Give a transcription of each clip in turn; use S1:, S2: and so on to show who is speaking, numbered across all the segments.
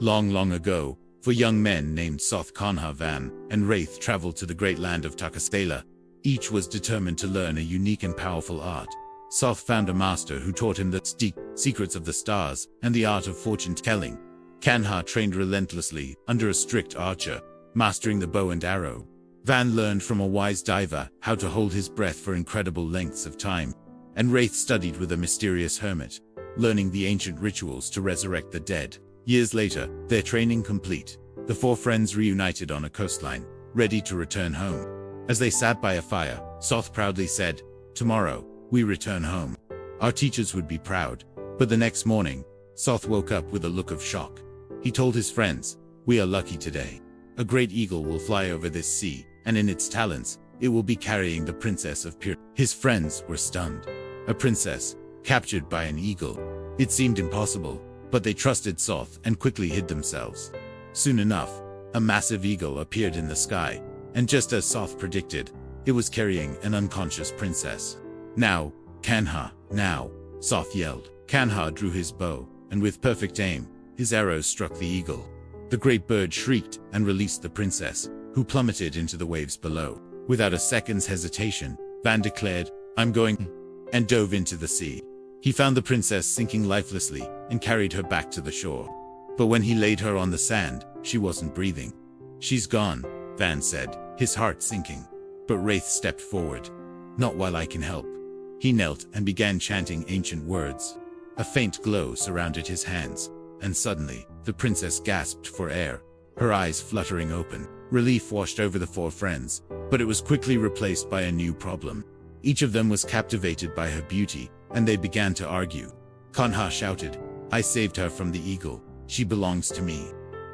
S1: Long, long ago, four young men named Soth, Kanha, Van, and Wraith traveled to the great land of Takastela. Each was determined to learn a unique and powerful art. Soth found a master who taught him the secrets of the stars and the art of fortune-telling. Kanha trained relentlessly under a strict archer, mastering the bow and arrow. Van learned from a wise diver how to hold his breath for incredible lengths of time. And Wraith studied with a mysterious hermit, learning the ancient rituals to resurrect the dead. Years later, their training complete, the four friends reunited on a coastline, ready to return home. As they sat by a fire, Soth proudly said, "Tomorrow, we return home. Our teachers would be proud." But the next morning, Soth woke up with a look of shock. He told his friends, "We are lucky today. A great eagle will fly over this sea, and in its talons, it will be carrying the princess of Pyr." His friends were stunned. A princess, captured by an eagle. It seemed impossible, but they trusted Soth and quickly hid themselves. Soon enough, a massive eagle appeared in the sky, and just as Soth predicted, it was carrying an unconscious princess. "Now, Kanha, now," Soth yelled. Kanha drew his bow, and with perfect aim, his arrows struck the eagle. The great bird shrieked and released the princess, who plummeted into the waves below. Without a second's hesitation, Van declared, "I'm going," and dove into the sea. He found the princess sinking lifelessly and carried her back to the shore. But when he laid her on the sand, she wasn't breathing. "She's gone," Van said, his heart sinking. But Wraith stepped forward. "Not while I can help." He knelt and began chanting ancient words. A faint glow surrounded his hands, and suddenly, the princess gasped for air, her eyes fluttering open. Relief washed over the four friends, but it was quickly replaced by a new problem. Each of them was captivated by her beauty, and they began to argue. Kanha shouted, "I saved her from the eagle. She belongs to me."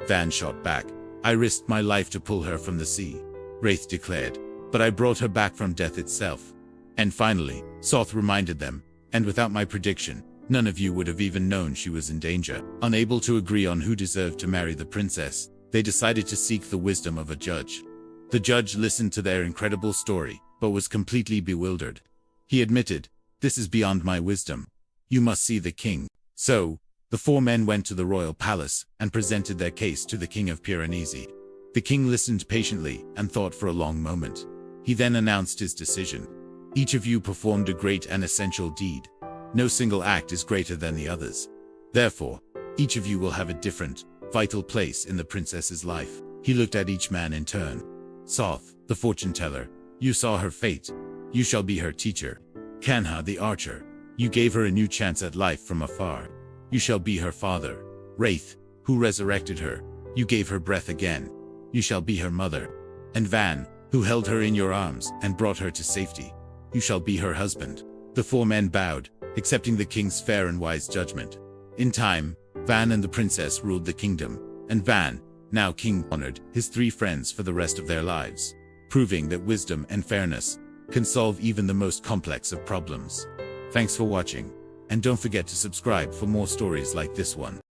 S1: Van shot back, "I risked my life to pull her from the sea." Wraith declared, "But I brought her back from death itself." And finally, Soth reminded them, "And without my prediction, none of you would have even known she was in danger." Unable to agree on who deserved to marry the princess, they decided to seek the wisdom of a judge. The judge listened to their incredible story, but was completely bewildered. He admitted, "This is beyond my wisdom. You must see the king." So, the four men went to the royal palace and presented their case to the king of Piranesi. The king listened patiently and thought for a long moment. He then announced his decision. "Each of you performed a great and essential deed. No single act is greater than the others. Therefore, each of you will have a different, vital place in the princess's life." He looked at each man in turn. "Soth, the fortune teller, you saw her fate. You shall be her teacher. Kanha, the archer, you gave her a new chance at life from afar. You shall be her father. Wraith, who resurrected her, you gave her breath again. You shall be her mother. And Van, who held her in your arms and brought her to safety, you shall be her husband." The four men bowed, accepting the king's fair and wise judgment. In time, Van and the princess ruled the kingdom, and Van, now king, honored his three friends for the rest of their lives, proving that wisdom and fairness can solve even the most complex of problems. Thanks for watching, and don't forget to subscribe for more stories like this one.